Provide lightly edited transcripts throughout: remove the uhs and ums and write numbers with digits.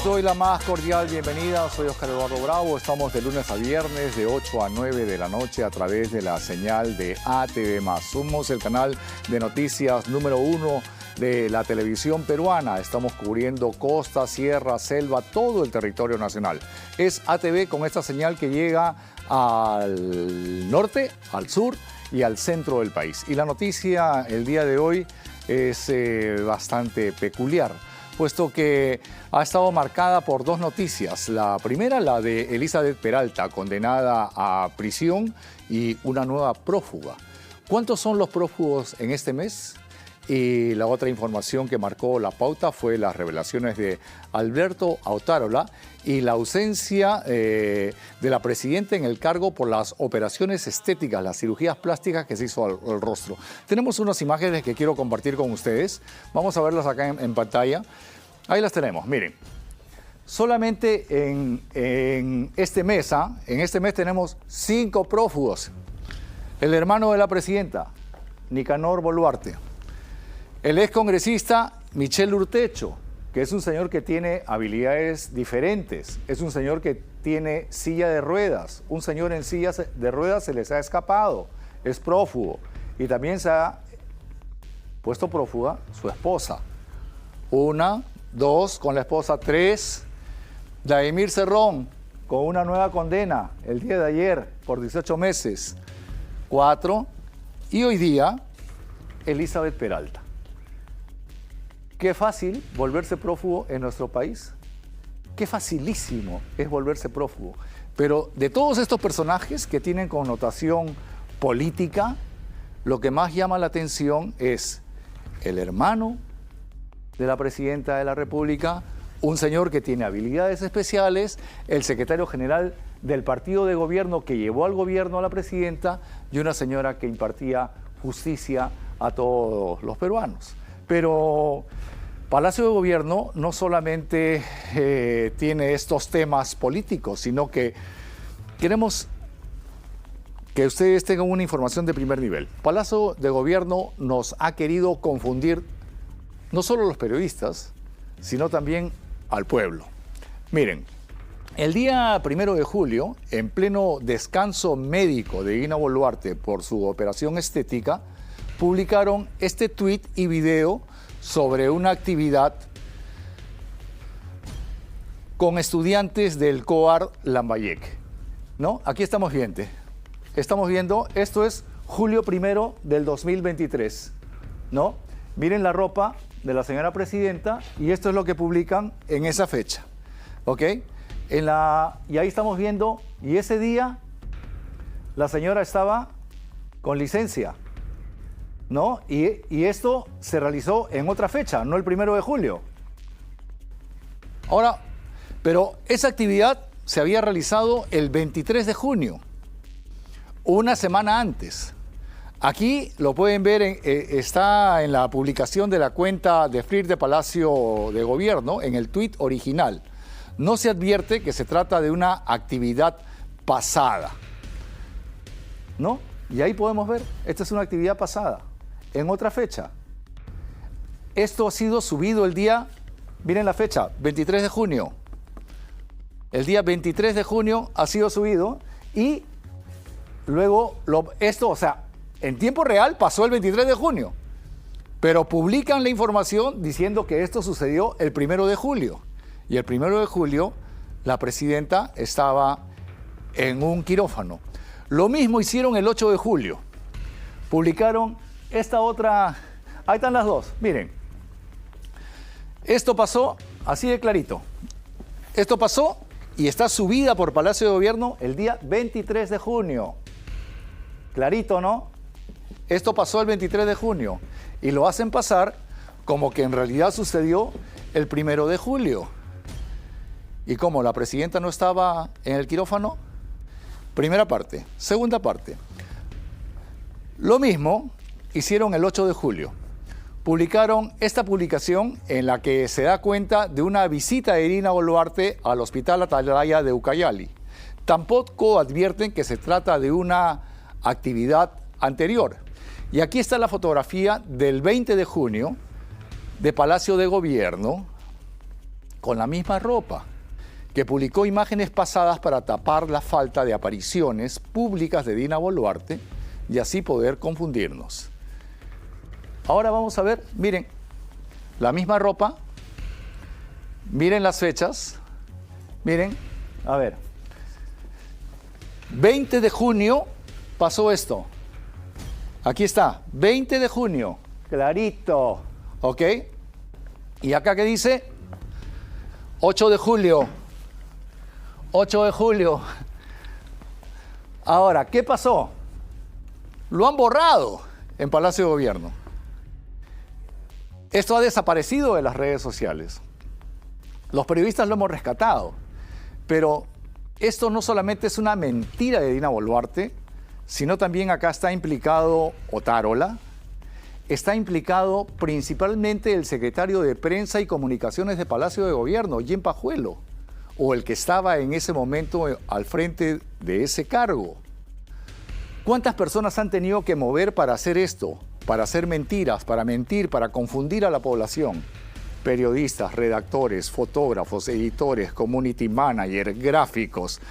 Les doy la más cordial bienvenida, soy Oscar Eduardo Bravo, estamos de lunes a viernes de 8 a 9 de la noche a través de la señal de ATV+. Somos el canal de noticias número 1 de la televisión peruana, estamos cubriendo costa, sierra, selva, todo el territorio nacional. Es ATV con esta señal que llega al norte, al sur y al centro del país. Y la noticia el día de hoy es bastante peculiar, puesto que ha estado marcada por dos noticias. La primera, la de Elizabeth Peralta, condenada a prisión y una nueva prófuga. ¿Cuántos son los prófugos en este mes? Y la otra información que marcó la pauta fue las revelaciones de Alberto Otárola y la ausencia de la presidenta en el cargo por las operaciones estéticas, las cirugías plásticas que se hizo al rostro. Tenemos unas imágenes que quiero compartir con ustedes. Vamos a verlas acá en pantalla. Ahí las tenemos, miren. Solamente en este mes tenemos 5 prófugos. El hermano de la presidenta, Nicanor Boluarte. El excongresista Michel Urtecho, que es un señor que tiene habilidades diferentes, es un señor que tiene silla de ruedas, un señor en silla de ruedas se les ha escapado, es prófugo, y también se ha puesto prófuga su esposa. 1, 2, con la esposa 3, Vladimir Cerrón, con una nueva condena el día de ayer por 18 meses, 4, y hoy día Elizabeth Peralta. Qué fácil volverse prófugo en nuestro país. Qué facilísimo es volverse prófugo. Pero de todos estos personajes que tienen connotación política, lo que más llama la atención es el hermano de la presidenta de la República, un señor que tiene habilidades especiales, el secretario general del partido de gobierno que llevó al gobierno a la presidenta y una señora que impartía justicia a todos los peruanos. Pero Palacio de Gobierno no solamente tiene estos temas políticos, sino que queremos que ustedes tengan una información de primer nivel. Palacio de Gobierno nos ha querido confundir no solo los periodistas, sino también al pueblo. Miren, el día 1 de julio, en pleno descanso médico de Dina Boluarte por su operación estética, publicaron este tuit y video sobre una actividad con estudiantes del COAR Lambayeque, ¿no? Aquí estamos viendo, esto es julio 1 del 2023, ¿no? Miren la ropa de la señora presidenta y esto es lo que publican en esa fecha, ¿ok? Y ahí estamos viendo, y ese día la señora estaba con licencia, ¿no? Y esto se realizó en otra fecha, no el 1 de julio. Ahora, pero esa actividad se había realizado el 23 de junio, una semana antes. Aquí lo pueden ver, está en la publicación de la cuenta de FLIR de Palacio de Gobierno, en el tuit original. No se advierte que se trata de una actividad pasada, ¿no? Y ahí podemos ver, esta es una actividad pasada, en otra fecha. Esto ha sido subido el día, miren la fecha, 23 de junio. El día 23 de junio ha sido subido y luego en tiempo real pasó el 23 de junio. Pero publican la información diciendo que esto sucedió el 1 de julio. Y el 1 de julio la presidenta estaba en un quirófano. Lo mismo hicieron el 8 de julio. Publicaron esta otra, ahí están las dos, miren. Esto pasó así de clarito. Esto pasó y está subida por Palacio de Gobierno el día 23 de junio. Clarito, ¿no? Esto pasó el 23 de junio y lo hacen pasar como que en realidad sucedió el 1 de julio. Y como la presidenta no estaba en el quirófano, primera parte. Segunda parte. Lo mismo hicieron el 8 de julio. Publicaron esta publicación en la que se da cuenta de una visita de Dina Boluarte al Hospital Atalaya de Ucayali. Tampoco advierten que se trata de una actividad anterior. Y aquí está la fotografía del 20 de junio de Palacio de Gobierno con la misma ropa, que publicó imágenes pasadas para tapar la falta de apariciones públicas de Dina Boluarte y así poder confundirnos. Ahora vamos a ver, miren, la misma ropa, miren las fechas, miren, a ver, 20 de junio pasó esto, aquí está, 20 de junio, clarito, ¿ok? Y acá que dice, 8 de julio, 8 de julio. Ahora, ¿qué pasó? Lo han borrado en Palacio de Gobierno. Esto ha desaparecido de las redes sociales. Los periodistas lo hemos rescatado, pero esto no solamente es una mentira de Dina Boluarte, sino también acá está implicado Otárola, está implicado principalmente el secretario de Prensa y Comunicaciones de Palacio de Gobierno, Jen Pajuelo, o el que estaba en ese momento al frente de ese cargo. ¿Cuántas personas han tenido que mover para hacer esto? Para hacer mentiras, para mentir, para confundir a la población. Periodistas, redactores, fotógrafos, editores, community manager, gráficos,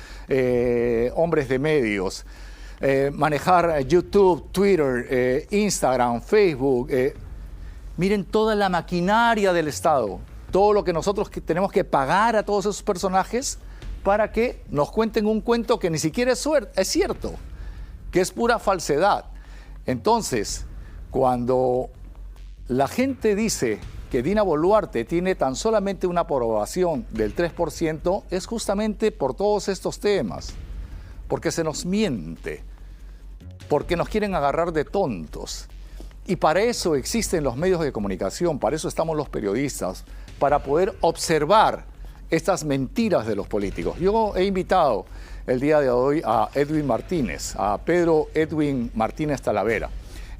hombres de medios, manejar YouTube, Twitter, Instagram, Facebook. Miren toda la maquinaria del Estado, todo lo que nosotros tenemos que pagar a todos esos personajes para que nos cuenten un cuento que ni siquiera es cierto, que es pura falsedad. Entonces, cuando la gente dice que Dina Boluarte tiene tan solamente una aprobación del 3%, es justamente por todos estos temas, porque se nos miente, porque nos quieren agarrar de tontos. Y para eso existen los medios de comunicación, para eso estamos los periodistas, para poder observar estas mentiras de los políticos. Yo he invitado el día de hoy a Edwin Martínez, a Pedro Edwin Martínez Talavera.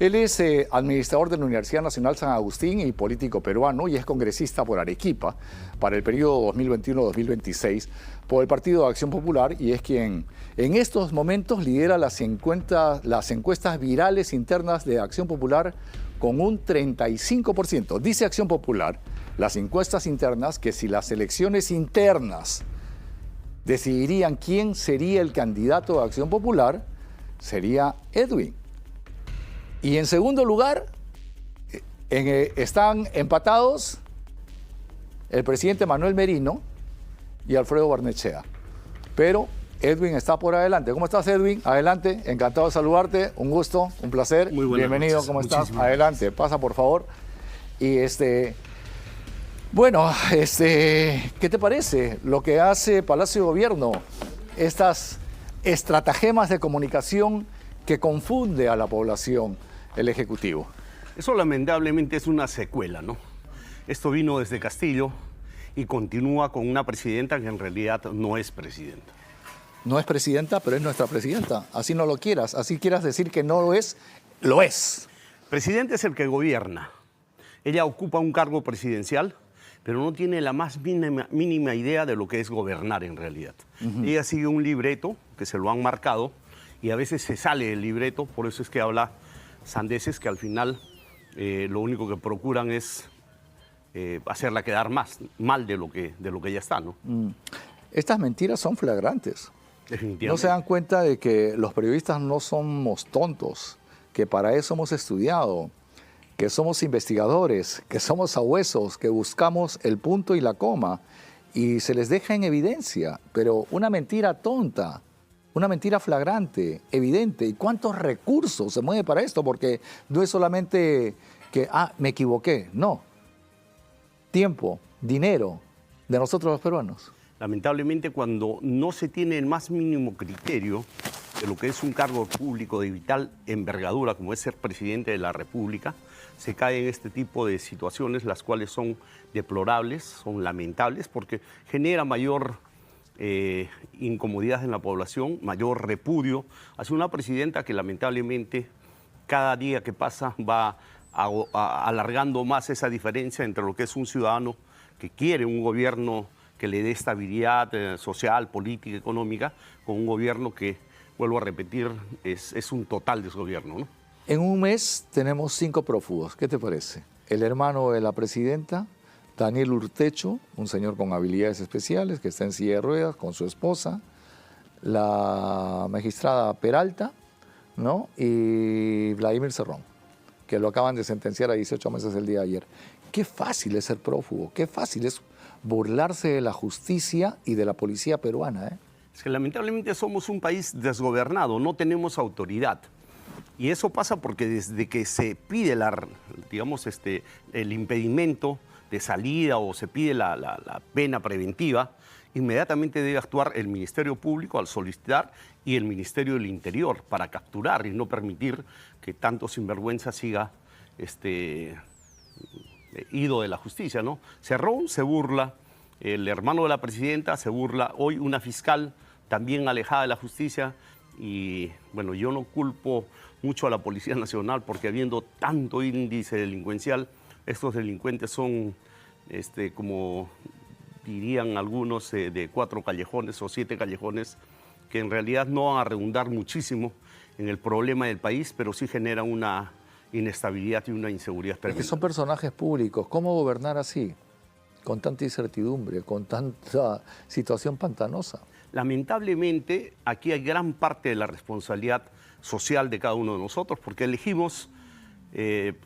Él es administrador de la Universidad Nacional San Agustín y político peruano y es congresista por Arequipa para el periodo 2021-2026 por el Partido de Acción Popular y es quien en estos momentos lidera las encuestas virales internas de Acción Popular con un 35%. Dice Acción Popular, las encuestas internas, que si las elecciones internas decidirían quién sería el candidato de Acción Popular, sería Edwin. Y en segundo lugar, están empatados el presidente Manuel Merino y Alfredo Barnechea. Pero Edwin está por adelante. ¿Cómo estás, Edwin? Adelante, encantado de saludarte, un gusto, un placer. Muy buenas Bienvenido, noches. ¿cómo estás? Muchísimas Adelante, pasa por favor. Y bueno, ¿qué te parece lo que hace Palacio de Gobierno? Estas estratagemas de comunicación que confunde a la población, el Ejecutivo. Eso lamentablemente es una secuela, ¿no? Esto vino desde Castillo y continúa con una presidenta que en realidad no es presidenta. No es presidenta, pero es nuestra presidenta. Así no lo quieras, así quieras decir que no lo es, lo es. Presidente es el que gobierna. Ella ocupa un cargo presidencial, pero no tiene la más mínima idea de lo que es gobernar en realidad. Ella sigue un libreto que se lo han marcado y a veces se sale del libreto, por eso es que habla sandeces que al final lo único que procuran es hacerla quedar mal de lo que ya está, ¿no? Estas mentiras son flagrantes. Definitivamente. No se dan cuenta de que los periodistas no somos tontos, que para eso hemos estudiado, que somos investigadores, que somos sabuesos, que buscamos el punto y la coma y se les deja en evidencia, pero una mentira tonta, una mentira flagrante, evidente. ¿Y cuántos recursos se mueve para esto? Porque no es solamente que, me equivoqué, no. Tiempo, dinero de nosotros los peruanos. Lamentablemente, cuando no se tiene el más mínimo criterio de lo que es un cargo público de vital envergadura, como es ser presidente de la República, se cae en este tipo de situaciones, las cuales son deplorables, son lamentables, porque genera mayor incomodidad en la población, mayor repudio hacia una presidenta que lamentablemente cada día que pasa va alargando más esa diferencia entre lo que es un ciudadano que quiere un gobierno que le dé estabilidad social, política, económica, con un gobierno que, vuelvo a repetir, es un total desgobierno, ¿no? En un mes tenemos 5 prófugos. ¿Qué te parece? El hermano de la presidenta, Daniel Urtecho, un señor con habilidades especiales que está en silla de ruedas con su esposa, la magistrada Peralta, ¿no? Y Vladimir Cerrón, que lo acaban de sentenciar a 18 meses el día de ayer. Qué fácil es ser prófugo, qué fácil es burlarse de la justicia y de la policía peruana, ¿eh? Es que lamentablemente somos un país desgobernado, no tenemos autoridad. Y eso pasa porque desde que se pide el impedimento de salida o se pide la pena preventiva, inmediatamente debe actuar el Ministerio Público al solicitar y el Ministerio del Interior para capturar y no permitir que tanto sinvergüenza siga ido de la justicia, ¿no? Cerrón se burla, el hermano de la presidenta se burla, hoy una fiscal también alejada de la justicia. Y bueno, yo no culpo mucho a la Policía Nacional porque habiendo tanto índice delincuencial, estos delincuentes son, como dirían algunos, de 4 callejones o 7 callejones, que en realidad no van a redundar muchísimo en el problema del país, pero sí generan una inestabilidad y una inseguridad tremenda. Es que son personajes públicos. ¿Cómo gobernar así? Con tanta incertidumbre, con tanta situación pantanosa. Lamentablemente, aquí hay gran parte de la responsabilidad social de cada uno de nosotros, porque elegimos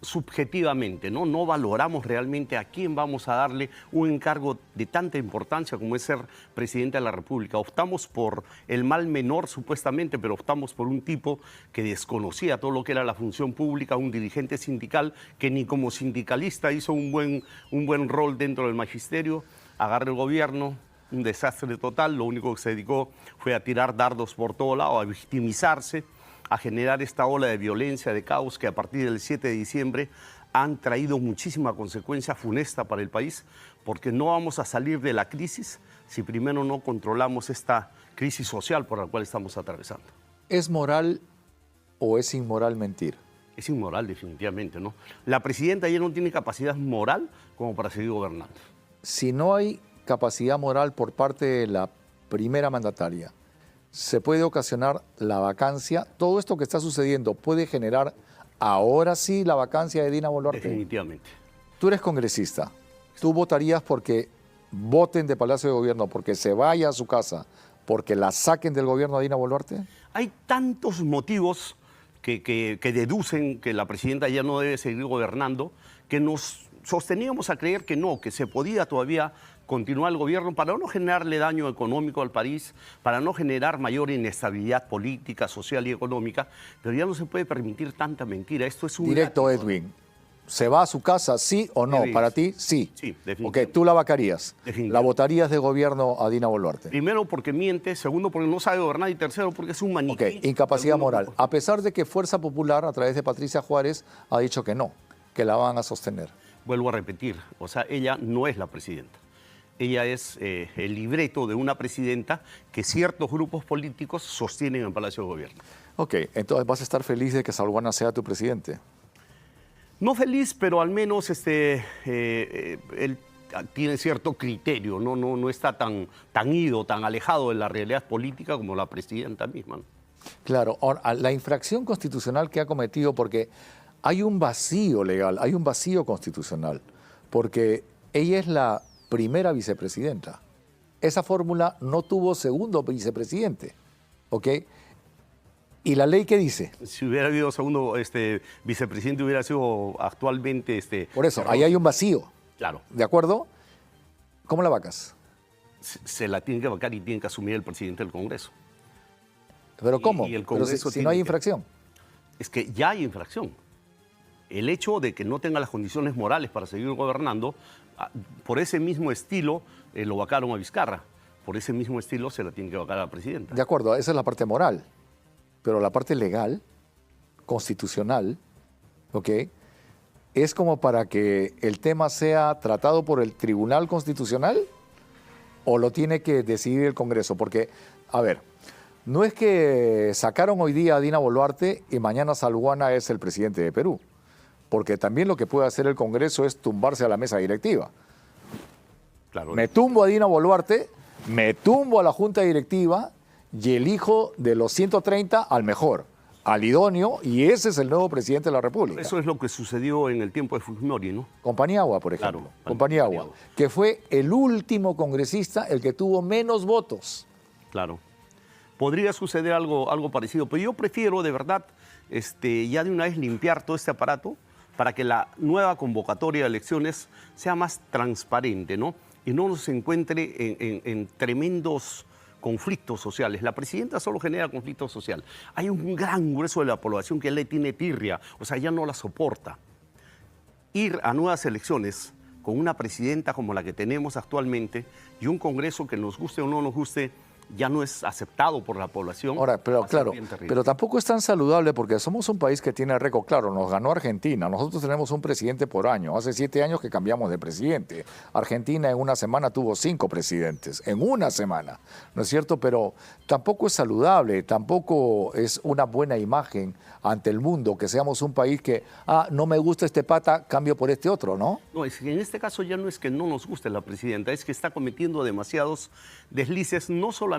subjetivamente, ¿no? No valoramos realmente a quién vamos a darle un encargo de tanta importancia como es ser presidente de la República. Optamos por el mal menor, supuestamente, pero optamos por un tipo que desconocía todo lo que era la función pública, un dirigente sindical que ni como sindicalista hizo un buen rol dentro del magisterio, agarra el gobierno, un desastre total, lo único que se dedicó fue a tirar dardos por todo lado, a victimizarse, a generar esta ola de violencia, de caos que a partir del 7 de diciembre han traído muchísima consecuencia funesta para el país, porque no vamos a salir de la crisis si primero no controlamos esta crisis social por la cual estamos atravesando. ¿Es moral o es inmoral mentir? Es inmoral, definitivamente, ¿no? La presidenta ya no tiene capacidad moral como para seguir gobernando. Si no hay capacidad moral por parte de la primera mandataria, se puede ocasionar la vacancia. Todo esto que está sucediendo puede generar ahora sí la vacancia de Dina Boluarte. Definitivamente. Tú eres congresista. ¿Tú votarías porque voten de Palacio de Gobierno, porque se vaya a su casa, porque la saquen del gobierno a Dina Boluarte? Hay tantos motivos que deducen que la presidenta ya no debe seguir gobernando, que nos sosteníamos a creer que no, que se podía todavía continuar el gobierno para no generarle daño económico al país, para no generar mayor inestabilidad política, social y económica, pero ya no se puede permitir tanta mentira. Esto es un directo, látigo. Edwin. ¿Se va a su casa, sí o no? Debe Para irse. ti, sí. Sí, definitivamente. Ok, tú la vacarías. Definitivamente. ¿La votarías de gobierno a Dina Boluarte? Primero porque miente, segundo porque no sabe gobernar y tercero porque es un maniquí. Ok, incapacidad moral. A pesar de que Fuerza Popular, a través de Patricia Juárez, ha dicho que no, que la van a sostener. Vuelvo a repetir, o sea, ella no es la presidenta. Ella es el libreto de una presidenta que ciertos grupos políticos sostienen en Palacio de Gobierno. Ok, entonces vas a estar feliz de que Salguana sea tu presidente. No feliz, pero al menos él tiene cierto criterio, no está tan ido, tan alejado de la realidad política como la presidenta misma, ¿no? Claro, ahora, la infracción constitucional que ha cometido, porque hay un vacío legal, hay un vacío constitucional, porque ella es la primera vicepresidenta. Esa fórmula no tuvo segundo vicepresidente, ¿ok? ¿Y la ley qué dice? Si hubiera habido segundo vicepresidente, hubiera sido actualmente... Por eso, ahí hay un vacío. Claro. ¿De acuerdo? ¿Cómo la vacas? Se la tiene que vacar y tiene que asumir el presidente del Congreso. ¿Pero cómo? Y el Pero Congreso si no hay infracción. Es que ya hay infracción. El hecho de que no tenga las condiciones morales para seguir gobernando, por ese mismo estilo lo vacaron a Vizcarra. Por ese mismo estilo se la tiene que vacar a la presidenta. De acuerdo, esa es la parte moral. Pero la parte legal, constitucional, ¿ok? Es como para que el tema sea tratado por el Tribunal Constitucional o lo tiene que decidir el Congreso. Porque, a ver, no es que sacaron hoy día a Dina Boluarte y mañana Salguana es el presidente de Perú. Porque también lo que puede hacer el Congreso es tumbarse a la mesa directiva. Claro. Me tumbo a Dina Boluarte, me tumbo a la Junta Directiva y elijo de los 130 al mejor, al idóneo y ese es el nuevo presidente de la República. Eso es lo que sucedió en el tiempo de Fujimori, ¿no? Con Paniagua, por ejemplo. Claro, con Paniagua, Paniagua, que fue el último congresista el que tuvo menos votos. Claro. Podría suceder algo parecido, pero yo prefiero de verdad ya de una vez limpiar todo este aparato para que la nueva convocatoria de elecciones sea más transparente, ¿no? Y no nos encuentre en tremendos conflictos sociales. La presidenta solo genera conflicto social. Hay un gran grueso de la población que le tiene tirria, o sea, ya no la soporta. Ir a nuevas elecciones con una presidenta como la que tenemos actualmente y un Congreso que nos guste o no nos guste, ya no es aceptado por la población. Ahora, pero claro, pero tampoco es tan saludable porque somos un país que tiene récord. Claro, nos ganó Argentina. Nosotros tenemos un presidente por año. Hace 7 años que cambiamos de presidente. Argentina en una semana tuvo 5 presidentes. En una semana, ¿no es cierto? Pero tampoco es saludable, tampoco es una buena imagen ante el mundo que seamos un país que, no me gusta este pata, cambio por este otro, ¿no? No, es que en este caso ya no es que no nos guste la presidenta, es que está cometiendo demasiados deslices, no solamente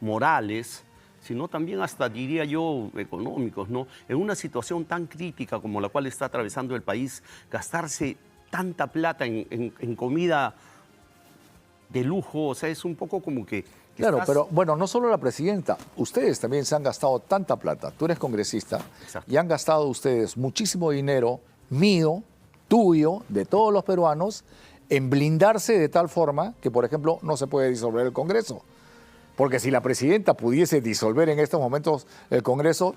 morales, sino también hasta, diría yo, económicos, ¿no? En una situación tan crítica como la cual está atravesando el país, gastarse tanta plata en comida de lujo, o sea, es un poco como que... Claro, pero bueno, no solo la presidenta, ustedes también se han gastado tanta plata, tú eres congresista, exacto, y han gastado ustedes muchísimo dinero mío, tuyo, de todos los peruanos, en blindarse de tal forma que, por ejemplo, no se puede disolver el Congreso. Porque si la presidenta pudiese disolver en estos momentos el Congreso,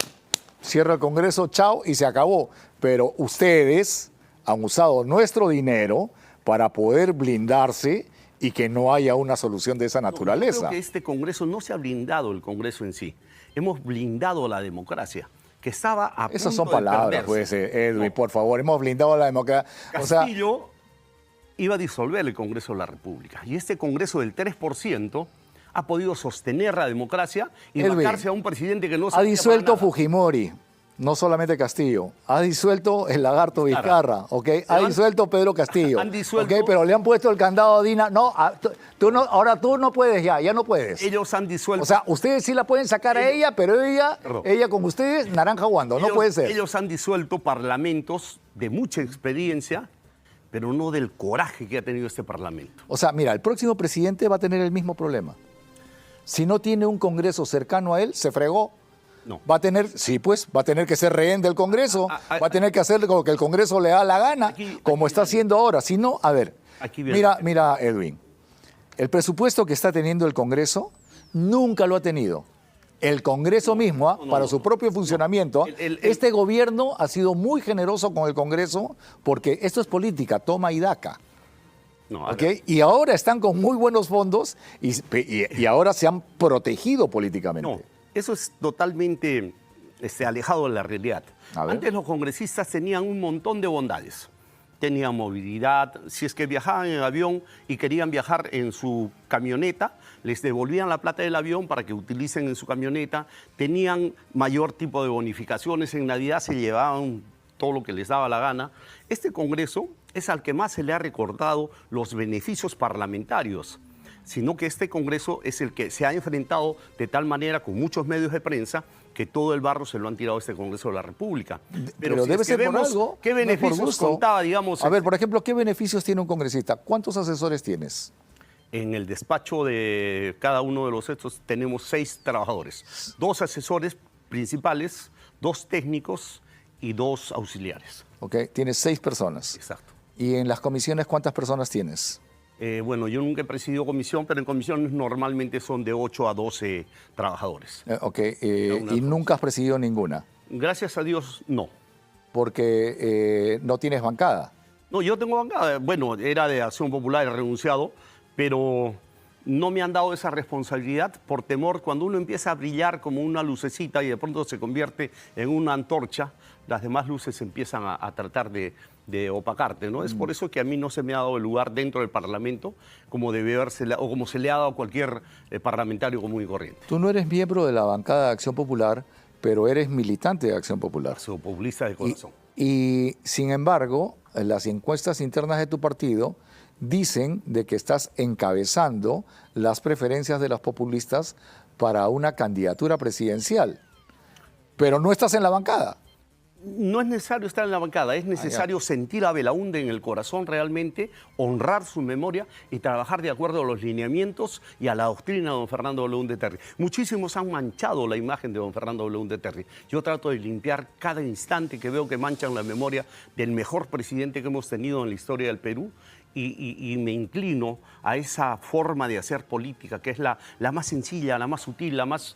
cierra el Congreso, chao, y se acabó. Pero ustedes han usado nuestro dinero para poder blindarse y que no haya una solución de esa naturaleza. Yo creo que este Congreso no se ha blindado el Congreso en sí. Hemos blindado la democracia, que estaba a Esas punto son de palabras, pues, Edwin, por favor. Hemos blindado la democracia. Castillo iba a disolver el Congreso de la República. Y este Congreso del 3% ha podido sostener la democracia y marcarse a un presidente que no se ha disuelto Fujimori. No solamente Castillo, ha disuelto el lagarto Vizcarra, ¿ok? Ha disuelto Pedro Castillo, han disuelto, ¿ok? Pero le han puesto el candado a Dina. No, tú no, ahora tú no puedes ya no puedes. Ellos han disuelto. O sea, ustedes sí la pueden sacar a ella, pero ella con ustedes, naranja guando, no puede ser. Ellos han disuelto parlamentos de mucha experiencia, pero no del coraje que ha tenido este parlamento. O sea, mira, el próximo presidente va a tener el mismo problema. Si no tiene un Congreso cercano a él, se fregó. No. Va a tener, sí, pues, va a tener que ser rehén del Congreso, va a tener que hacer lo que el Congreso le da la gana, como está haciendo ahora. Si no, a ver, mira, Edwin, el presupuesto que está teniendo el Congreso nunca lo ha tenido. El Congreso mismo, para su propio funcionamiento, este gobierno ha sido muy generoso con el Congreso porque esto es política, toma y daca. ¿Okay? Y ahora están con muy buenos fondos y ahora se han protegido políticamente. No, eso es totalmente alejado de la realidad. Antes los congresistas tenían un montón de bondades. Tenían movilidad, si es que viajaban en avión y querían viajar en su camioneta, les devolvían la plata del avión para que utilicen en su camioneta, tenían mayor tipo de bonificaciones, en Navidad se llevaban todo lo que les daba la gana. Este Congreso es al que más se le ha recordado los beneficios parlamentarios, sino que este Congreso es el que se ha enfrentado de tal manera con muchos medios de prensa que todo el barro se lo han tirado a este Congreso de la República. Pero si debe ser por algo. ¿Qué beneficios contaba, digamos? A ver, por ejemplo, ¿qué beneficios tiene un congresista? ¿Cuántos asesores tienes? En el despacho de cada uno de los estos tenemos 6 trabajadores, 2 asesores principales, 2 técnicos y 2 auxiliares. Ok, tienes 6 personas. Exacto. ¿Y en las comisiones cuántas personas tienes? Bueno, yo nunca he presidido comisión, pero en comisiones normalmente son de 8 a 12 trabajadores. ¿Y nunca has presidido ninguna? Gracias a Dios, no. Porque no tienes bancada. No, yo tengo bancada. Bueno, era de Acción Popular, he renunciado, pero no me han dado esa responsabilidad por temor. Cuando uno empieza a brillar como una lucecita y de pronto se convierte en una antorcha, las demás luces empiezan a tratar de opacarte, ¿no? Es por eso que a mí no se me ha dado el lugar dentro del Parlamento como debe verse o como se le ha dado a cualquier parlamentario común y corriente. Tú no eres miembro de la bancada de Acción Popular, pero eres militante de Acción Popular. Soy populista de corazón. Y sin embargo, las encuestas internas de tu partido dicen de que estás encabezando las preferencias de los populistas para una candidatura presidencial. pero no estás en la bancada. No es necesario estar en la bancada, es necesario sentir a Belaúnde en el corazón realmente, honrar su memoria y trabajar de acuerdo a los lineamientos y a la doctrina de don Fernando Belaúnde Terry. Muchísimos han manchado la imagen de don Fernando Belaúnde Terry. Yo trato de limpiar cada instante que veo que manchan la memoria del mejor presidente que hemos tenido en la historia del Perú. Y me inclino a esa forma de hacer política, que es la más sencilla, la más sutil, la más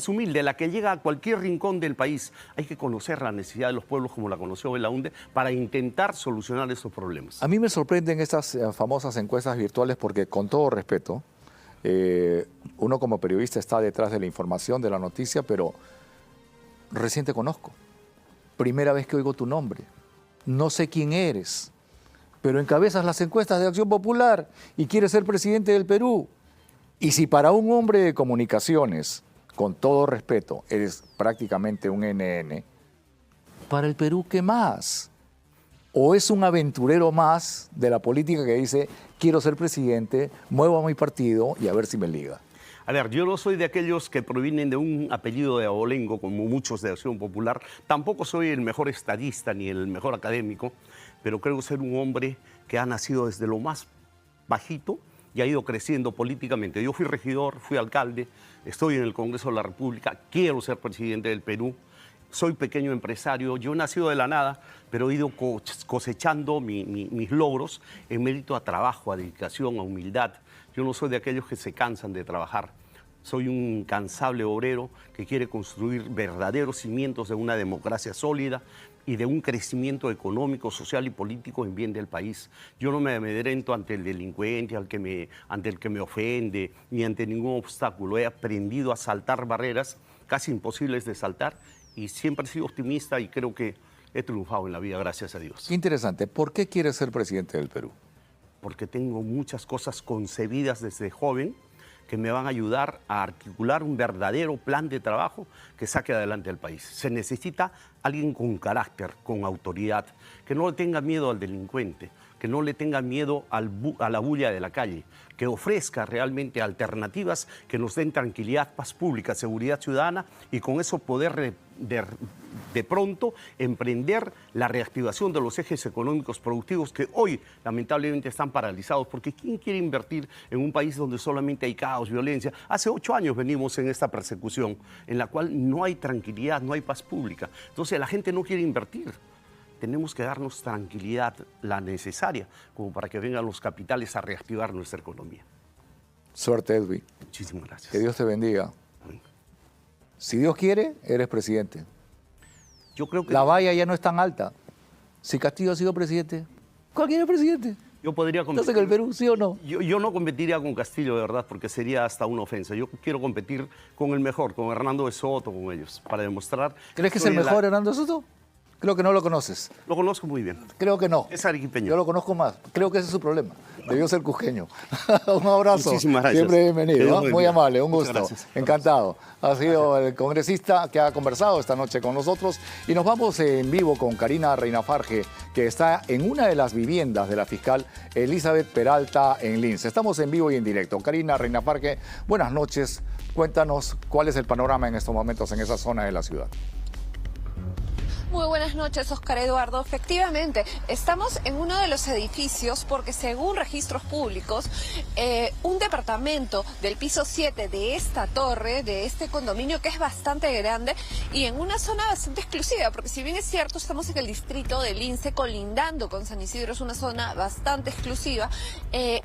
humilde, la que llega a cualquier rincón del país. Hay que conocer la necesidad de los pueblos como la conoció Belaúnde para intentar solucionar esos problemas. A mí me sorprenden estas famosas encuestas virtuales porque, con todo respeto, uno como periodista está detrás de la información, de la noticia, pero recién te conozco. Primera vez que oigo tu nombre. No sé quién eres, pero encabezas las encuestas de Acción Popular y quieres ser presidente del Perú. Y si para un hombre de comunicaciones, con todo respeto, eres prácticamente un NN, para el Perú, ¿qué más? ¿O es un aventurero más de la política que dice, quiero ser presidente, muevo a mi partido y a ver si me liga? A ver, yo no soy de aquellos que provienen de un apellido de abolengo, como muchos de Acción Popular. Tampoco soy el mejor estadista ni el mejor académico, pero creo ser un hombre que ha nacido desde lo más bajito y ha ido creciendo políticamente. Yo fui regidor, fui alcalde, estoy en el Congreso de la República, quiero ser presidente del Perú, soy pequeño empresario, yo he nacido de la nada, pero he ido cosechando mis logros en mérito a trabajo, a dedicación, a humildad. Yo no soy de aquellos que se cansan de trabajar. Soy un incansable obrero que quiere construir verdaderos cimientos de una democracia sólida y de un crecimiento económico, social y político en bien del país. Yo no me amedrento ante el delincuente, ante el que me ofende, ni ante ningún obstáculo. He aprendido a saltar barreras casi imposibles de saltar y siempre he sido optimista y creo que he triunfado en la vida, gracias a Dios. Qué interesante. ¿Por qué quieres ser presidente del Perú? Porque tengo muchas cosas concebidas desde joven que me van a ayudar a articular un verdadero plan de trabajo que saque adelante al país. Se necesita alguien con carácter, con autoridad, que no le tenga miedo al delincuente, que no le tenga miedo a la bulla de la calle, que ofrezca realmente alternativas que nos den tranquilidad, paz pública, seguridad ciudadana y con eso poder de pronto emprender la reactivación de los ejes económicos productivos que hoy lamentablemente están paralizados, porque ¿quién quiere invertir en un país donde solamente hay caos, violencia? Hace 8 años venimos en esta persecución en la cual no hay tranquilidad, no hay paz pública. Entonces la gente no quiere invertir. Tenemos que darnos tranquilidad, la necesaria, como para que vengan los capitales a reactivar nuestra economía. Suerte, Edwin. Muchísimas gracias. Que Dios te bendiga. Si Dios quiere, eres presidente. Yo creo que la valla ya no es tan alta. Si Castillo ha sido presidente, cualquier presidente. Yo podría competir. ¿Estás en el Perú, sí o no? Yo no competiría con Castillo, de verdad, porque sería hasta una ofensa. Yo quiero competir con el mejor, con Hernando de Soto, con ellos, para demostrar... ¿Crees que es el mejor Hernando de Soto? Creo que no lo conoces. Lo conozco muy bien. Creo que no. Es arequipeño. Yo lo conozco más. Creo que ese es su problema. Debió ser cusqueño. Un abrazo. Muchísimas gracias. Siempre bienvenido. Muy amable, un gusto. Gracias. Encantado. Ha sido el congresista que ha conversado esta noche con nosotros. Y nos vamos en vivo con Karina Reinafarge, que está en una de las viviendas de la fiscal Elizabeth Peralta en Lince. Estamos en vivo y en directo. Karina Reinafarge, buenas noches. Cuéntanos cuál es el panorama en estos momentos en esa zona de la ciudad. Muy buenas noches, Oscar Eduardo. Efectivamente, estamos en uno de los edificios porque según registros públicos, un departamento del piso 7 de esta torre, de este condominio que es bastante grande y en una zona bastante exclusiva, porque si bien es cierto, estamos en el distrito de Lince, colindando con San Isidro, es una zona bastante exclusiva,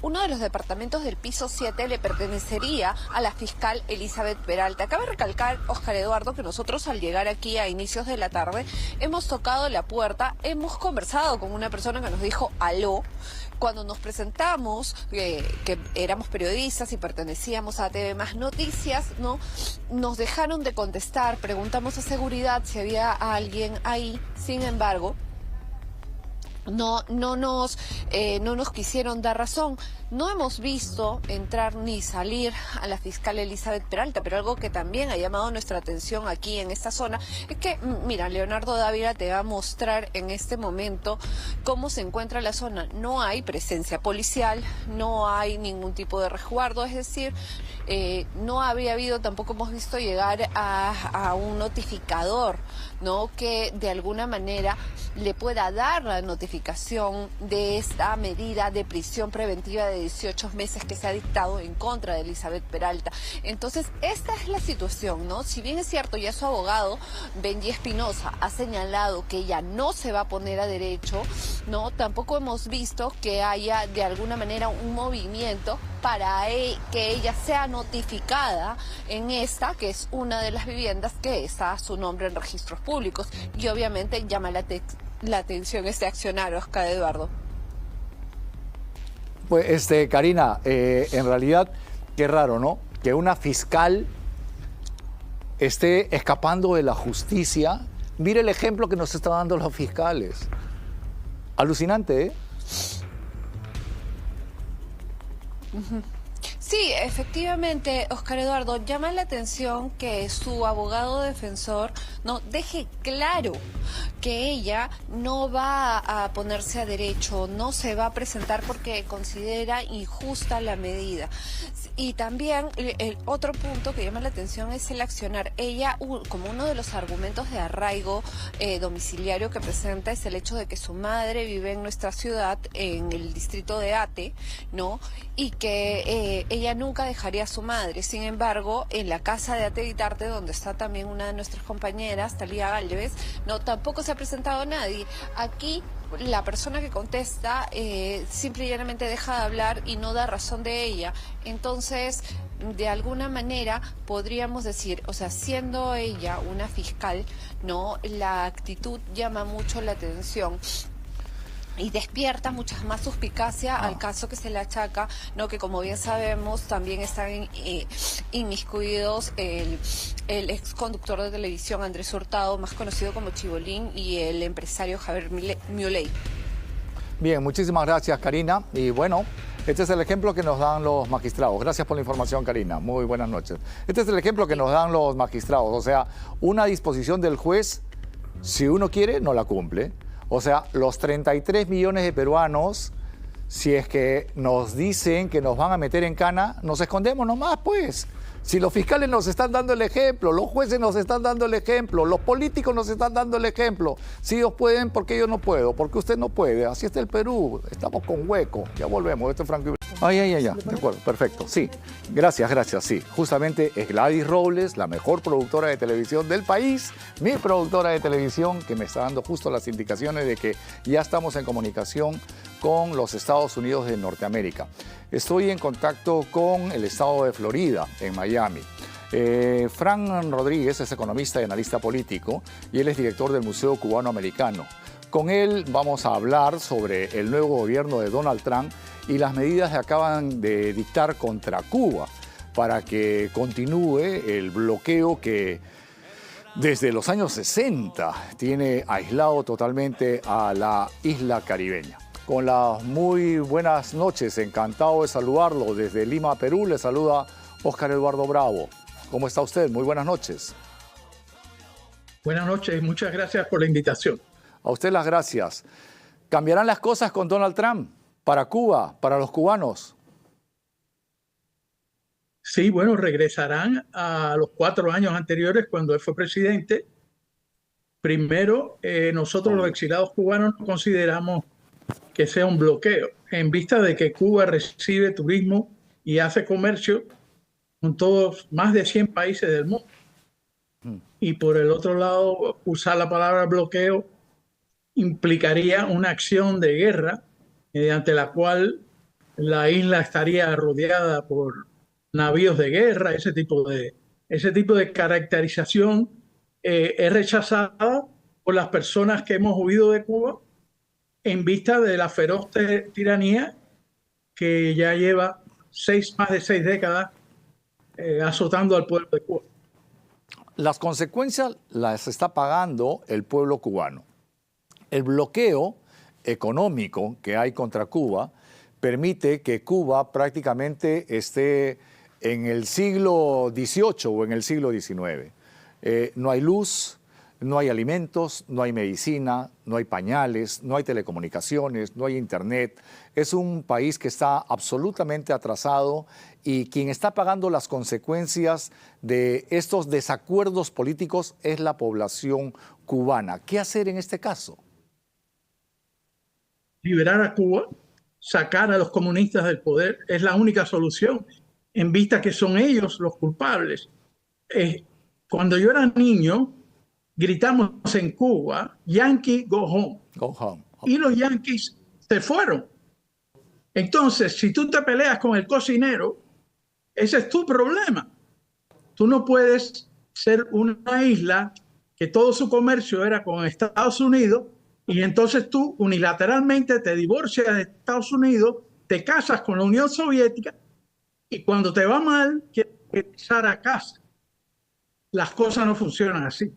uno de los departamentos del piso 7 le pertenecería a la fiscal Elizabeth Peralta. Cabe recalcar, Oscar Eduardo, que nosotros al llegar aquí a inicios de la tarde, hemos tocado la puerta, hemos conversado con una persona que nos dijo aló. Cuando nos presentamos, que éramos periodistas y pertenecíamos a TV Más Noticias, ¿no? Nos dejaron de contestar, preguntamos a seguridad si había alguien ahí, sin embargo, no nos quisieron dar razón. no hemos visto entrar ni salir a la fiscal Elizabeth Peralta, pero algo que también ha llamado nuestra atención aquí en esta zona es que, mira, Leonardo Dávila te va a mostrar en este momento cómo se encuentra la zona. No hay presencia policial, no hay ningún tipo de resguardo, es decir, no había habido, tampoco hemos visto llegar a un notificador, ¿no?, que de alguna manera le pueda dar la notificación de esta medida de prisión preventiva de 18 meses que se ha dictado en contra de Elizabeth Peralta. Entonces, esta es la situación, ¿no? Si bien es cierto, ya su abogado, Benji Espinosa, ha señalado que ella no se va a poner a derecho, ¿no?, tampoco hemos visto que haya de alguna manera un movimiento para que ella sea notificada en esta, que es una de las viviendas que está a su nombre en registros públicos. Y obviamente llama la atención este accionar, Oscar Eduardo. Pues, Karina, en realidad, qué raro, ¿no? Que una fiscal esté escapando de la justicia. Mire el ejemplo que nos están dando los fiscales. Alucinante, ¿eh? Sí, efectivamente, Oscar Eduardo, llama la atención que su abogado defensor no deje claro que ella no va a ponerse a derecho, no se va a presentar porque considera injusta la medida. Y también el otro punto que llama la atención es el accionar. Ella, como uno de los argumentos de arraigo domiciliario que presenta, es el hecho de que su madre vive en nuestra ciudad, en el distrito de Ate, ¿no? Y que ella nunca dejaría a su madre. Sin embargo, en la casa de Ate Ditarte, donde está también una de nuestras compañeras, Talía Gálvez, no, tampoco se ha presentado nadie. Aquí la persona que contesta simple y llanamente deja de hablar y no da razón de ella. Entonces, de alguna manera podríamos decir, o sea, siendo ella una fiscal, ¿no?, la actitud llama mucho la atención y despierta mucha más suspicacia al caso que se le achaca, ¿no?, que como bien sabemos también están inmiscuidos el ex conductor de televisión Andrés Hurtado, más conocido como Chibolín, y el empresario Javier Milei. Bien, muchísimas gracias, Karina. Y bueno, este es el ejemplo que nos dan los magistrados. Gracias por la información, Karina. Muy buenas noches. Este es el ejemplo que nos dan los magistrados. O sea, una disposición del juez, si uno quiere, no la cumple. O sea, los 33 millones de peruanos, si es que nos dicen que nos van a meter en cana, nos escondemos nomás, pues. Si los fiscales nos están dando el ejemplo, los jueces nos están dando el ejemplo, los políticos nos están dando el ejemplo. Si ellos pueden, ¿por qué yo no puedo? Porque usted no puede. Así está el Perú. Estamos con hueco. Ya volvemos. Esto es Franco. Ya. De acuerdo, perfecto. Sí, gracias. Sí, justamente es Gladys Robles, la mejor productora de televisión del país, mi productora de televisión, que me está dando justo las indicaciones de que ya estamos en comunicación con los Estados Unidos de Norteamérica. Estoy en contacto con el estado de Florida, en Miami. Fran Rodríguez es economista y analista político y él es director del Museo Cubano-Americano. Con él vamos a hablar sobre el nuevo gobierno de Donald Trump y las medidas que acaban de dictar contra Cuba para que continúe el bloqueo que desde los años 60 tiene aislado totalmente a la isla caribeña. Con las muy buenas noches, encantado de saludarlo desde Lima, Perú. Le saluda Oscar Eduardo Bravo. ¿Cómo está usted? Muy buenas noches. Buenas noches y muchas gracias por la invitación. A usted las gracias. ¿Cambiarán las cosas con Donald Trump para Cuba, para los cubanos? Sí, bueno, regresarán a los 4 años anteriores cuando él fue presidente. Primero, nosotros los exilados cubanos no consideramos que sea un bloqueo, en vista de que Cuba recibe turismo y hace comercio con todos, más de 100 países del mundo. Y por el otro lado, usar la palabra bloqueo implicaría una acción de guerra mediante la cual la isla estaría rodeada por navíos de guerra. Ese tipo de caracterización es rechazada por las personas que hemos huido de Cuba en vista de la feroz tiranía que ya lleva más de 6 décadas azotando al pueblo de Cuba. Las consecuencias las está pagando el pueblo cubano. El bloqueo económico que hay contra Cuba permite que Cuba prácticamente esté en el siglo XVIII o en el siglo XIX. No hay luz, no hay alimentos, no hay medicina, no hay pañales, no hay telecomunicaciones, no hay internet. Es un país que está absolutamente atrasado y quien está pagando las consecuencias de estos desacuerdos políticos es la población cubana. ¿Qué hacer en este caso? Liberar a Cuba, sacar a los comunistas del poder, es la única solución, en vista que son ellos los culpables. Cuando yo era niño, gritamos en Cuba, Yankee, go home. Go home. Y los yanquis se fueron. Entonces, si tú te peleas con el cocinero, ese es tu problema. Tú no puedes ser una isla que todo su comercio era con Estados Unidos y entonces tú unilateralmente te divorcias de Estados Unidos, te casas con la Unión Soviética y cuando te va mal, quieres regresar a casa. Las cosas no funcionan así.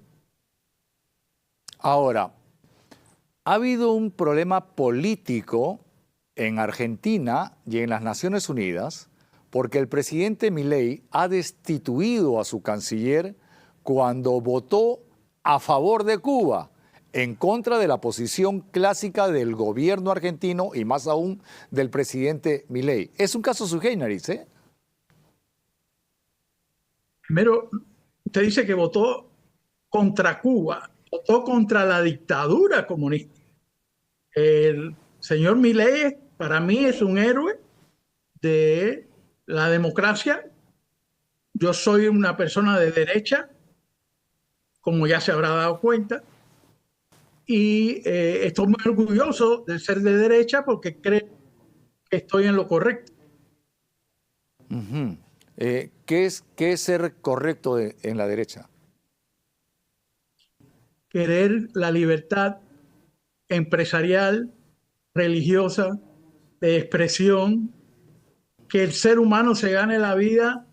Ahora, ha habido un problema político en Argentina y en las Naciones Unidas porque el presidente Milei ha destituido a su canciller cuando votó a favor de Cuba, en contra de la posición clásica del gobierno argentino y más aún del presidente Milei. Es un caso sui generis, ¿eh? Primero, usted dice que votó contra Cuba, votó contra la dictadura comunista. El señor Milei para mí es un héroe de la democracia. Yo soy una persona de derecha, como ya se habrá dado cuenta, y estoy muy orgulloso de ser de derecha porque creo que estoy en lo correcto. ¿Qué es ser correcto en la derecha? Querer la libertad empresarial, religiosa, de expresión, que el ser humano se gane la vida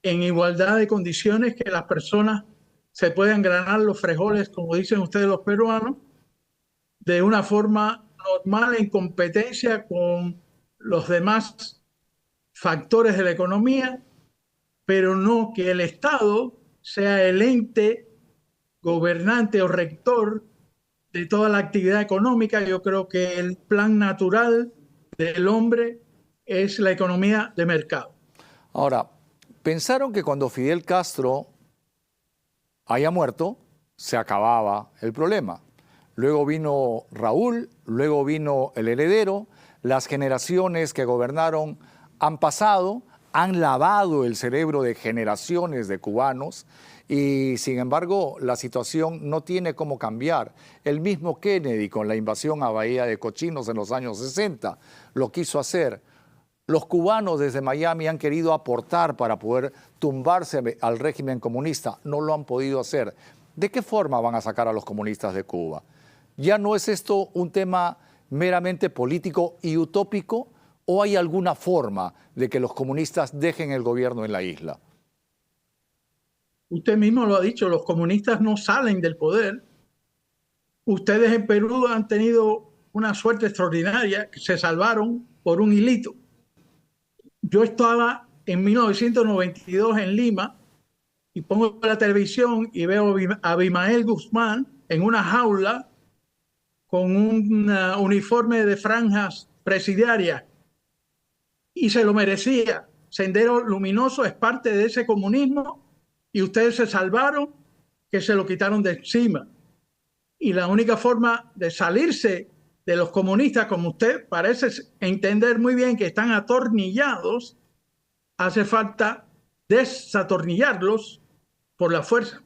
en igualdad de condiciones, que las personas se puedan ganar los frijoles, como dicen ustedes los peruanos, de una forma normal, en competencia con los demás factores de la economía, pero no que el Estado sea el ente gobernante o rector de toda la actividad económica. Yo creo que el plan natural del hombre es la economía de mercado. Ahora, pensaron que cuando Fidel Castro haya muerto, se acababa el problema. Luego vino Raúl, luego vino el heredero, las generaciones que gobernaron han pasado, han lavado el cerebro de generaciones de cubanos y sin embargo la situación no tiene cómo cambiar. El mismo Kennedy con la invasión a Bahía de Cochinos en los años 60 lo quiso hacer. Los cubanos desde Miami han querido aportar para poder tumbarse al régimen comunista. No lo han podido hacer. ¿De qué forma van a sacar a los comunistas de Cuba? ¿Ya no es esto un tema meramente político y utópico o hay alguna forma de que los comunistas dejen el gobierno en la isla? Usted mismo lo ha dicho, los comunistas no salen del poder. Ustedes en Perú han tenido una suerte extraordinaria, que se salvaron por un hilito. Yo estaba en 1992 en Lima y pongo la televisión y veo a Abimael Guzmán en una jaula con un uniforme de franjas presidiarias y se lo merecía. Sendero Luminoso es parte de ese comunismo y ustedes se salvaron, que se lo quitaron de encima. Y la única forma de salirse de los comunistas, como usted parece entender muy bien que están atornillados, hace falta desatornillarlos por la fuerza.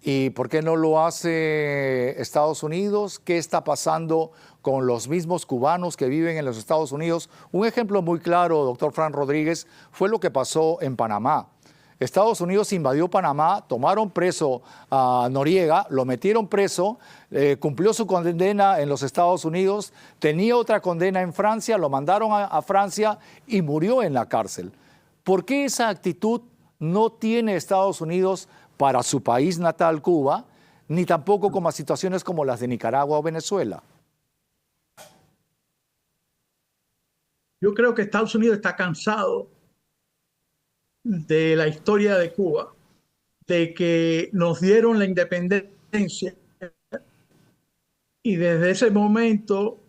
¿Y por qué no lo hace Estados Unidos? ¿Qué está pasando con los mismos cubanos que viven en los Estados Unidos? Un ejemplo muy claro, doctor Fran Rodríguez, fue lo que pasó en Panamá. Estados Unidos invadió Panamá, tomaron preso a Noriega, lo metieron preso, cumplió su condena en los Estados Unidos, tenía otra condena en Francia, lo mandaron a Francia y murió en la cárcel. ¿Por qué esa actitud no tiene Estados Unidos para su país natal, Cuba, ni tampoco como situaciones como las de Nicaragua o Venezuela? Yo creo que Estados Unidos está cansado de la historia de Cuba, de que nos dieron la independencia y desde ese momento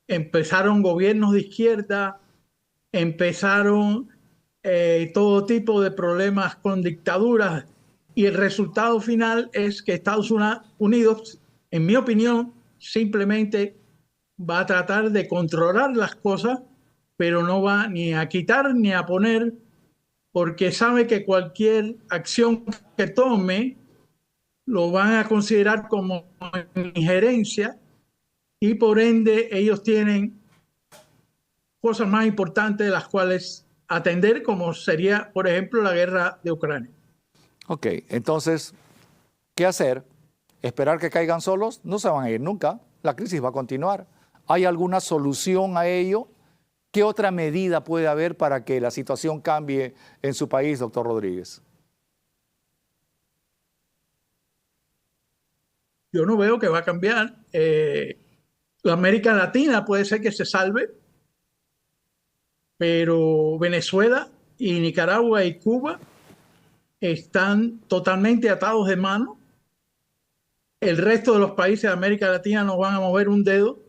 empezaron gobiernos de izquierda, empezaron todo tipo de problemas con dictaduras y el resultado final es que Estados Unidos, en mi opinión, simplemente va a tratar de controlar las cosas, pero no va ni a quitar ni a poner, porque sabe que cualquier acción que tome lo van a considerar como injerencia y por ende ellos tienen cosas más importantes de las cuales atender, como sería, por ejemplo, la guerra de Ucrania. Ok, entonces, ¿qué hacer? ¿Esperar que caigan solos? No se van a ir nunca. La crisis va a continuar. ¿Hay alguna solución a ello? ¿Qué otra medida puede haber para que la situación cambie en su país, doctor Rodríguez? Yo no veo que va a cambiar. La América Latina puede ser que se salve, pero Venezuela y Nicaragua y Cuba están totalmente atados de mano. El resto de los países de América Latina no van a mover un dedo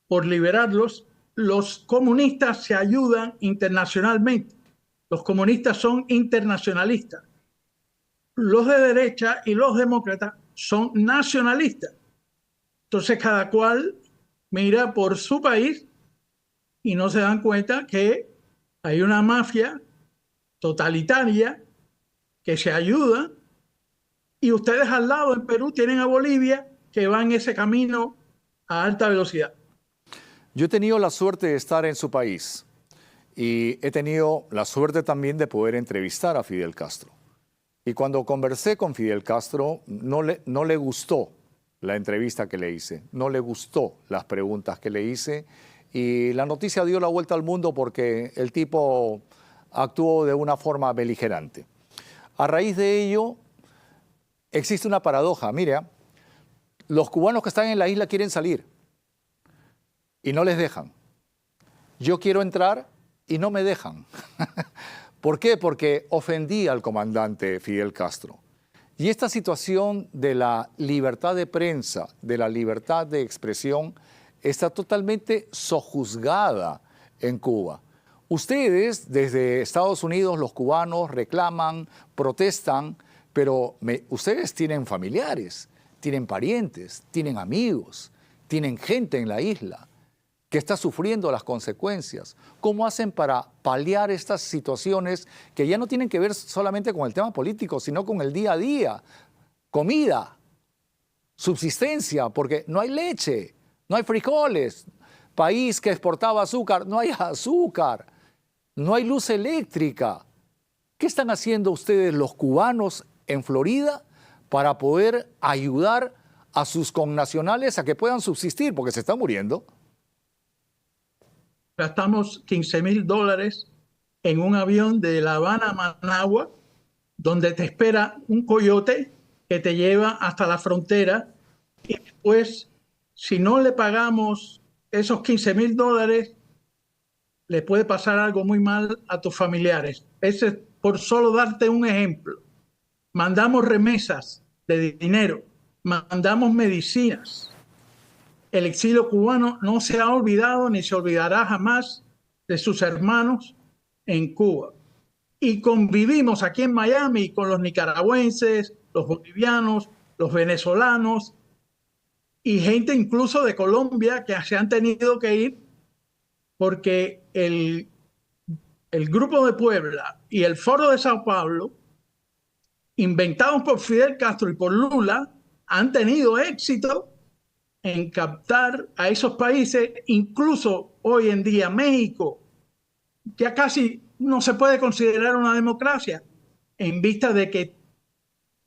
por liberarlos. Los comunistas se ayudan internacionalmente. Los comunistas son internacionalistas. Los de derecha y los demócratas son nacionalistas. Entonces cada cual mira por su país y no se dan cuenta que hay una mafia totalitaria que se ayuda y ustedes al lado en Perú tienen a Bolivia que va en ese camino a alta velocidad. Yo he tenido la suerte de estar en su país y he tenido la suerte también de poder entrevistar a Fidel Castro. Y cuando conversé con Fidel Castro, no le gustó la entrevista que le hice, no le gustó las preguntas que le hice y la noticia dio la vuelta al mundo porque el tipo actuó de una forma beligerante. A raíz de ello, existe una paradoja. Mira, los cubanos que están en la isla quieren salir y no les dejan. Yo quiero entrar y no me dejan. ¿Por qué? Porque ofendí al comandante Fidel Castro. Y esta situación de la libertad de prensa, de la libertad de expresión, está totalmente sojuzgada en Cuba. Ustedes, desde Estados Unidos, los cubanos reclaman, protestan, pero ustedes tienen familiares, tienen parientes, tienen amigos, tienen gente en la isla que está sufriendo las consecuencias. ¿Cómo hacen para paliar estas situaciones que ya no tienen que ver solamente con el tema político, sino con el día a día? Comida, subsistencia, porque no hay leche, no hay frijoles. País que exportaba azúcar, no hay azúcar, no hay luz eléctrica. ¿Qué están haciendo ustedes los cubanos en Florida para poder ayudar a sus connacionales a que puedan subsistir? Porque se están muriendo. Gastamos $15,000 en un avión de La Habana a Managua, donde te espera un coyote que te lleva hasta la frontera y después, si no le pagamos esos $15,000, le puede pasar algo muy mal a tus familiares. Ese es por solo darte un ejemplo. Mandamos remesas de dinero, mandamos medicinas. El exilio cubano no se ha olvidado ni se olvidará jamás de sus hermanos en Cuba. Y convivimos aquí en Miami con los nicaragüenses, los bolivianos, los venezolanos y gente incluso de Colombia que se han tenido que ir porque el Grupo de Puebla y el Foro de Sao Paulo, inventados por Fidel Castro y por Lula, han tenido éxito en captar a esos países. Incluso hoy en día México ya casi no se puede considerar una democracia en vista de que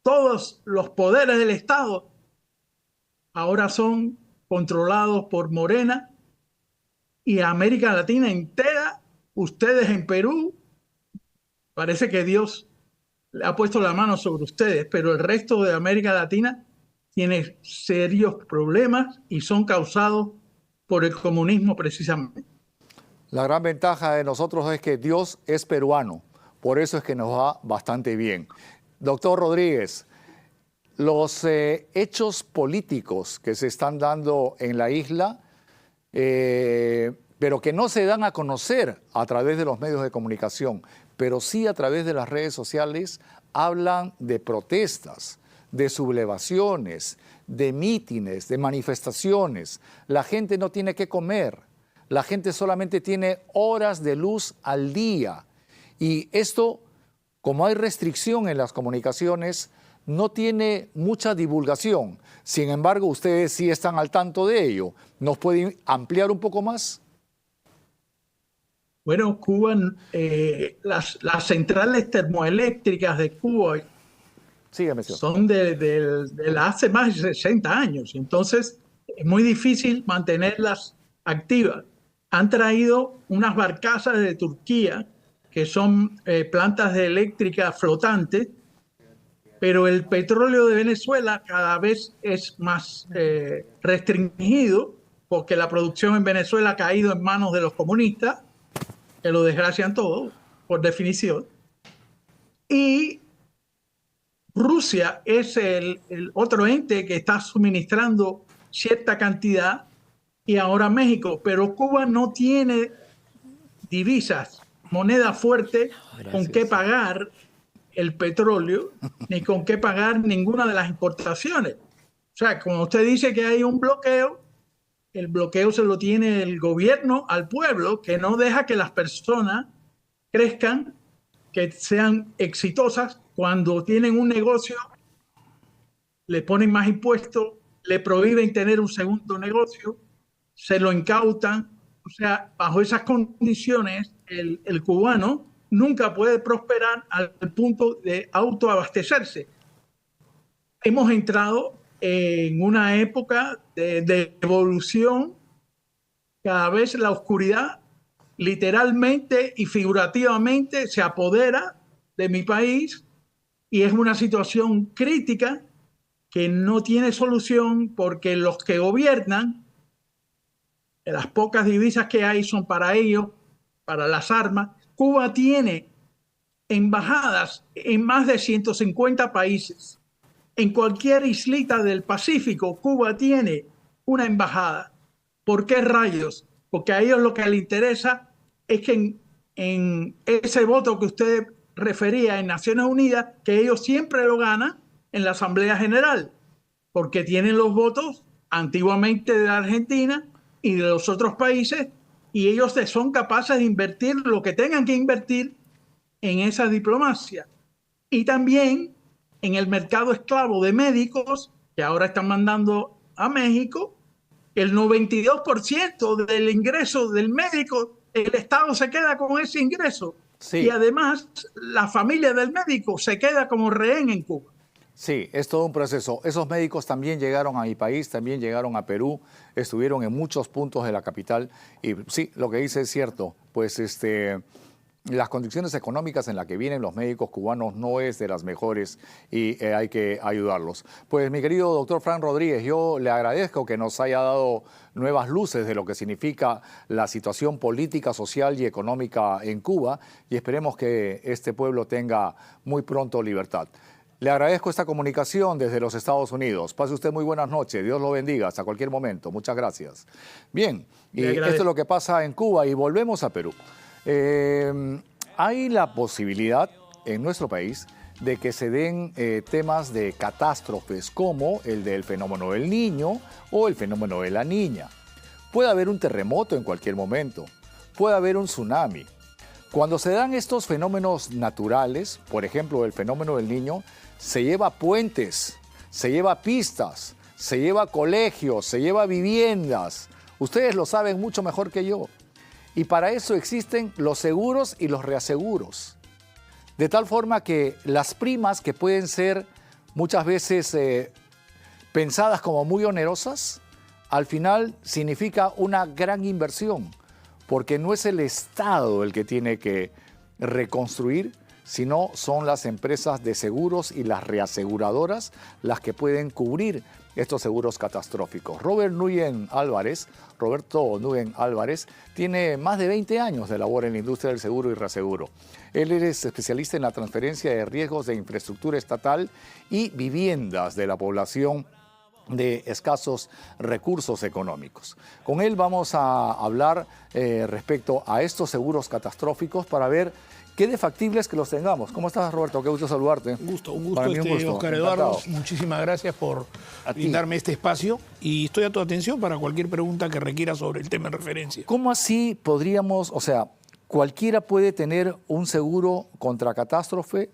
todos los poderes del Estado ahora son controlados por Morena y América Latina entera. Ustedes en Perú, parece que Dios le ha puesto la mano sobre ustedes, pero el resto de América Latina tiene serios problemas y son causados por el comunismo precisamente. La gran ventaja de nosotros es que Dios es peruano, por eso es que nos va bastante bien. Doctor Rodríguez, los hechos políticos que se están dando en la isla, pero que no se dan a conocer a través de los medios de comunicación, pero sí a través de las redes sociales, hablan de protestas, de sublevaciones, de mítines, de manifestaciones. La gente no tiene que comer. La gente solamente tiene horas de luz al día. Y esto, como hay restricción en las comunicaciones, no tiene mucha divulgación. Sin embargo, ustedes sí están al tanto de ello. ¿Nos pueden ampliar un poco más? Bueno, Cuba, las centrales termoeléctricas de Cuba Sígueme, señor. son de hace más de 60 años. Entonces, es muy difícil mantenerlas activas. Han traído unas barcazas de Turquía, que son plantas de eléctrica flotantes, pero el petróleo de Venezuela cada vez es más restringido, porque la producción en Venezuela ha caído en manos de los comunistas, que lo desgracian todo, por definición. Y Rusia es el otro ente que está suministrando cierta cantidad, y ahora México, pero Cuba no tiene divisas, moneda fuerte con qué pagar el petróleo, ni con qué pagar ninguna de las importaciones. O sea, como usted dice que hay un bloqueo, el bloqueo se lo tiene el gobierno al pueblo, que no deja que las personas crezcan, que sean exitosas. Cuando tienen un negocio, le ponen más impuestos, le prohíben tener un segundo negocio, se lo incautan. O sea, bajo esas condiciones, el cubano nunca puede prosperar al punto de autoabastecerse. Hemos entrado en una época de evolución. Cada vez la oscuridad, literalmente y figurativamente, se apodera de mi país, y es una situación crítica que no tiene solución, porque los que gobiernan, las pocas divisas que hay son para ellos, para las armas. Cuba tiene embajadas en más de 150 países. En cualquier islita del Pacífico, Cuba tiene una embajada. ¿Por qué rayos? Porque a ellos lo que les interesa es que en ese voto que usted refería en Naciones Unidas, que ellos siempre lo ganan en la Asamblea General, porque tienen los votos antiguamente de la Argentina y de los otros países, y ellos son capaces de invertir lo que tengan que invertir en esa diplomacia. Y también en el mercado esclavo de médicos, que ahora están mandando a México, el 92% del ingreso del médico, el Estado se queda con ese ingreso. Sí. Y además, la familia del médico se queda como rehén en Cuba. Sí, es todo un proceso. Esos médicos también llegaron a mi país, también llegaron a Perú, estuvieron en muchos puntos de la capital. Y sí, lo que dice es cierto, pues las condiciones económicas en las que vienen los médicos cubanos no es de las mejores, y hay que ayudarlos. Pues mi querido doctor Frank Rodríguez, yo le agradezco que nos haya dado nuevas luces de lo que significa la situación política, social y económica en Cuba, y esperemos que este pueblo tenga muy pronto libertad. Le agradezco esta comunicación desde los Estados Unidos. Pase usted muy buenas noches. Dios lo bendiga hasta cualquier momento. Muchas gracias. Bien, y esto es lo que pasa en Cuba, y volvemos a Perú. Hay la posibilidad en nuestro país de que se den temas de catástrofes como el del fenómeno del Niño o el fenómeno de la Niña. Puede haber un terremoto en cualquier momento, puede haber un tsunami. Cuando se dan estos fenómenos naturales, por ejemplo el fenómeno del Niño, se lleva puentes, se lleva pistas, se lleva colegios, se lleva viviendas. Ustedes lo saben mucho mejor que yo. Y para eso existen los seguros y los reaseguros. De tal forma que las primas, que pueden ser muchas veces pensadas como muy onerosas, al final significa una gran inversión, porque no es el Estado el que tiene que reconstruir, sino son las empresas de seguros y las reaseguradoras las que pueden cubrir estos seguros catastróficos. Roberto Nguyen Álvarez tiene más de 20 años de labor en la industria del seguro y reaseguro. Él es especialista en la transferencia de riesgos de infraestructura estatal y viviendas de la población de escasos recursos económicos. Con él vamos a hablar respecto a estos seguros catastróficos para ver qué de factible es que los tengamos. ¿Cómo estás, Roberto? Qué gusto saludarte. Un gusto, Oscar Eduardo. Muchísimas gracias por brindarme este espacio y estoy a tu atención para cualquier pregunta que requiera sobre el tema en referencia. ¿Cómo así podríamos, o sea, cualquiera puede tener un seguro contra catástrofe?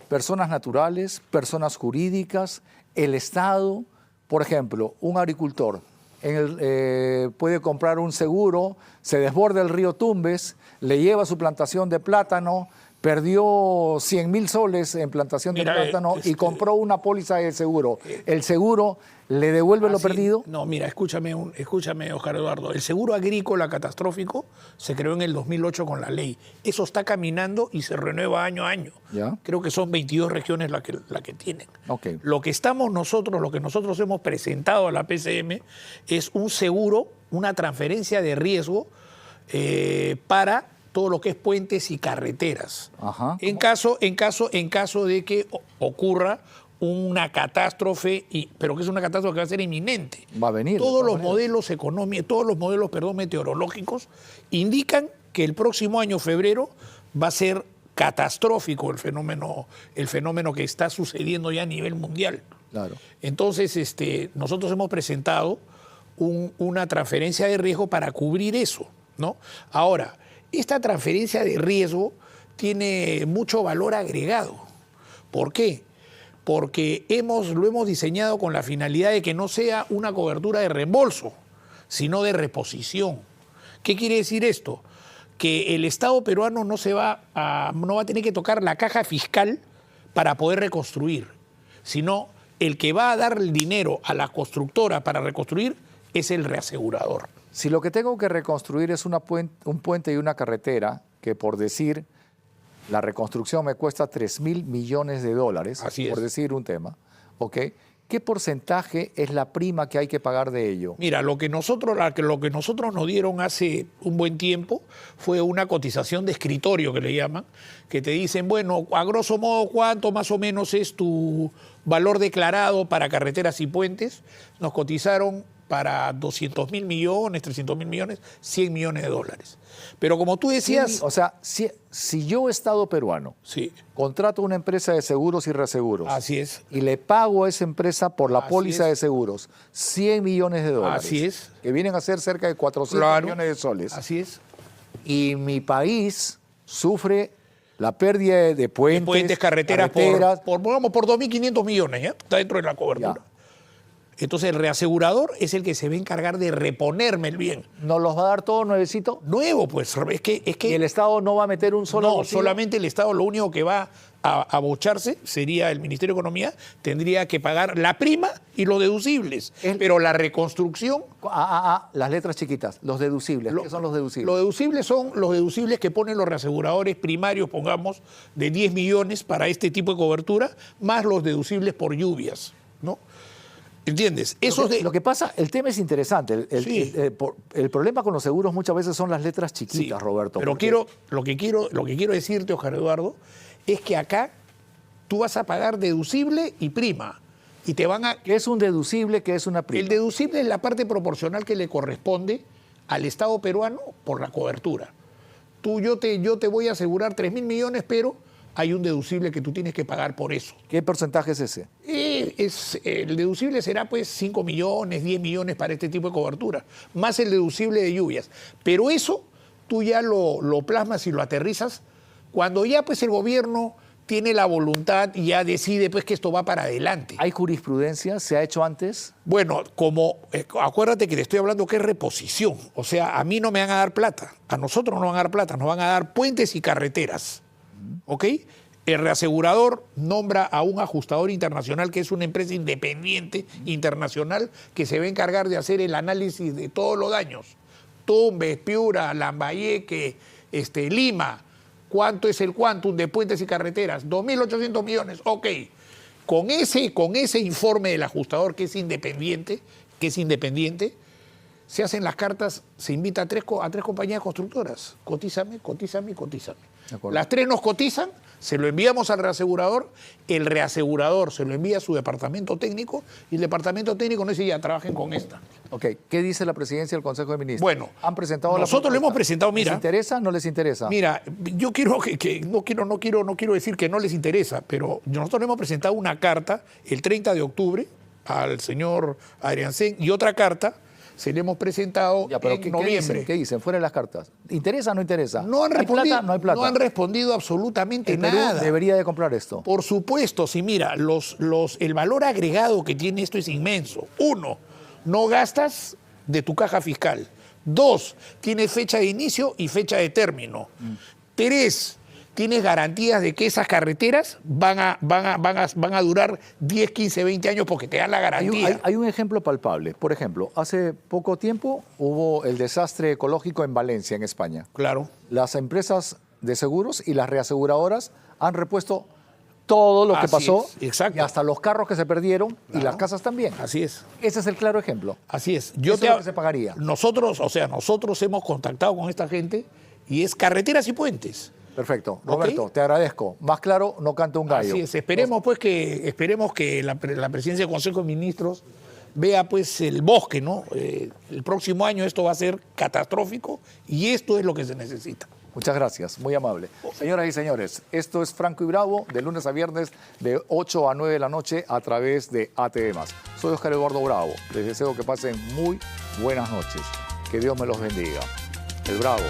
Personas naturales, personas jurídicas, el Estado. Por ejemplo, un agricultor puede comprar un seguro, se desborda el río Tumbes, le lleva su plantación de plátano, perdió 100.000 soles en plantación de plátano y compró una póliza de seguro. ¿El seguro le devuelve lo perdido? No, mira, escúchame, Oscar Eduardo. El seguro agrícola catastrófico se creó en el 2008 con la ley. Eso está caminando y se renueva año a año. ¿Ya? Creo que son 22 regiones las que tienen. Okay. Lo que nosotros hemos presentado a la PCM es un seguro, una transferencia de riesgo para todo lo que es puentes y carreteras. Ajá. En caso de que ocurra una catástrofe, pero que es una catástrofe que va a ser inminente. Va a venir. Todos los modelos meteorológicos indican que el próximo año, febrero, va a ser catastrófico el fenómeno que está sucediendo ya a nivel mundial. Claro. Entonces, nosotros hemos presentado una transferencia de riesgo para cubrir eso, ¿no? Ahora, esta transferencia de riesgo tiene mucho valor agregado. ¿Por qué? Porque lo hemos diseñado con la finalidad de que no sea una cobertura de reembolso, sino de reposición. ¿Qué quiere decir esto? Que el Estado peruano no va a tener que tocar la caja fiscal para poder reconstruir, sino el que va a dar el dinero a la constructora para reconstruir es el reasegurador. Si lo que tengo que reconstruir es un puente y una carretera, que por decir, la reconstrucción me cuesta $3.000 millones, Así por es. decir un tema, ¿ok? ¿Qué porcentaje es la prima que hay que pagar de ello? Mira, lo que nosotros nos dieron hace un buen tiempo fue una cotización de escritorio, que le llaman, que te dicen, bueno, a grosso modo, ¿cuánto más o menos es tu valor declarado para carreteras y puentes? Nos cotizaron para 200.000 millones, 300.000 millones, $100 millones. Pero como tú decías... O sea, si yo, Estado peruano, Sí, contrato una empresa de seguros y reaseguros, así es. y le pago a esa empresa por la Así póliza es. de seguros $100 millones, Así es. que vienen a ser cerca de 400 millones de soles, Así es. y mi país sufre la pérdida de puentes, Carreteras, por 2.500 millones, ¿ya? Está dentro de la cobertura. Ya. Entonces el reasegurador es el que se va a encargar de reponerme el bien. ¿nos los va a dar todo nuevecito? Nuevo, pues, es que ¿Y el Estado no va a meter un solo no, bolsillo? solamente el Estado lo único que va a abocharse sería el Ministerio de Economía, tendría que pagar la prima y los deducibles. Pero la reconstrucción... Las letras chiquitas, los deducibles. ¿Qué son los deducibles? Los deducibles son los deducibles que ponen los reaseguradores primarios, pongamos, de 10 millones para este tipo de cobertura, más los deducibles por lluvias, ¿no? ¿Entiendes? Lo que pasa, el tema es interesante. El problema con los seguros muchas veces son las letras chiquitas, Sí, Roberto. pero lo que quiero decirte, Oscar Eduardo, es que acá tú vas a pagar deducible y prima. Y te van a... ¿Qué es un deducible? ¿Qué es una prima? El deducible es la parte proporcional que le corresponde al Estado peruano por la cobertura. Yo te voy a asegurar 3.000 millones, pero hay un deducible que tú tienes que pagar por eso. ¿Qué porcentaje es ese? El deducible será pues 5 millones, 10 millones para este tipo de cobertura, más el deducible de lluvias. Pero eso tú ya lo plasmas y lo aterrizas cuando ya pues el gobierno tiene la voluntad y ya decide pues que esto va para adelante. ¿Hay jurisprudencia? ¿Se ha hecho antes? Bueno, acuérdate que te estoy hablando que es reposición. O sea, a mí no me van a dar plata, a nosotros no nos van a dar plata, nos van a dar puentes y carreteras. ¿Ok? El reasegurador nombra a un ajustador internacional, que es una empresa independiente internacional que se va a encargar de hacer el análisis de todos los daños. Tumbes, Piura, Lambayeque, Lima, ¿Cuánto es el quantum de puentes y carreteras? 2.800 millones. Ok. Con ese informe del ajustador que es independiente, se hacen las cartas, se invita a tres compañías constructoras. Cotízame. Las tres nos cotizan, se lo enviamos al reasegurador, el reasegurador se lo envía a su departamento técnico y el departamento técnico nos dice, ya, trabajen con esta. Ok, ¿qué dice la presidencia del Consejo de Ministros? Bueno, han presentado nosotros lo hemos presentado, mira. ¿Les interesa o no les interesa? Mira, yo quiero no quiero decir que no les interesa, pero nosotros le hemos presentado una carta el 30 de octubre al señor Adriansen y otra carta se le hemos presentado ya, pero en noviembre. ¿Qué dicen? Fuera de las cartas. ¿Interesa o no interesa? No han respondido, ¿Hay plata? No hay plata. No han respondido absolutamente El Perú nada. debería de comprar esto. Por supuesto, sí, mira, el valor agregado que tiene esto es inmenso. 1, no gastas de tu caja fiscal. 2, tienes fecha de inicio y fecha de término. 3, tienes garantías de que esas carreteras van a durar 10, 15, 20 años porque te dan la garantía. Hay un ejemplo palpable. Por ejemplo, hace poco tiempo hubo el desastre ecológico en Valencia, en España. Claro. Las empresas de seguros y las reaseguradoras han repuesto todo lo que pasó. Exacto. Y hasta los carros que se perdieron y las casas también. Así es. Ese es el claro ejemplo. Así es. Eso es lo que se pagaría. Nosotros hemos contactado con esta gente y es carreteras y puentes. Perfecto. Roberto, te agradezco. Más claro, no canta un gallo. Así es. Esperemos que la presidencia del Consejo de Ministros vea pues el bosque, ¿no? El próximo año esto va a ser catastrófico y esto es lo que se necesita. Muchas gracias, muy amable. Señoras y señores, esto es Franco y Bravo, de lunes a viernes, de 8 a 9 de la noche, a través de ATV+. Soy Oscar Eduardo Bravo. Les deseo que pasen muy buenas noches. Que Dios me los bendiga. El Bravo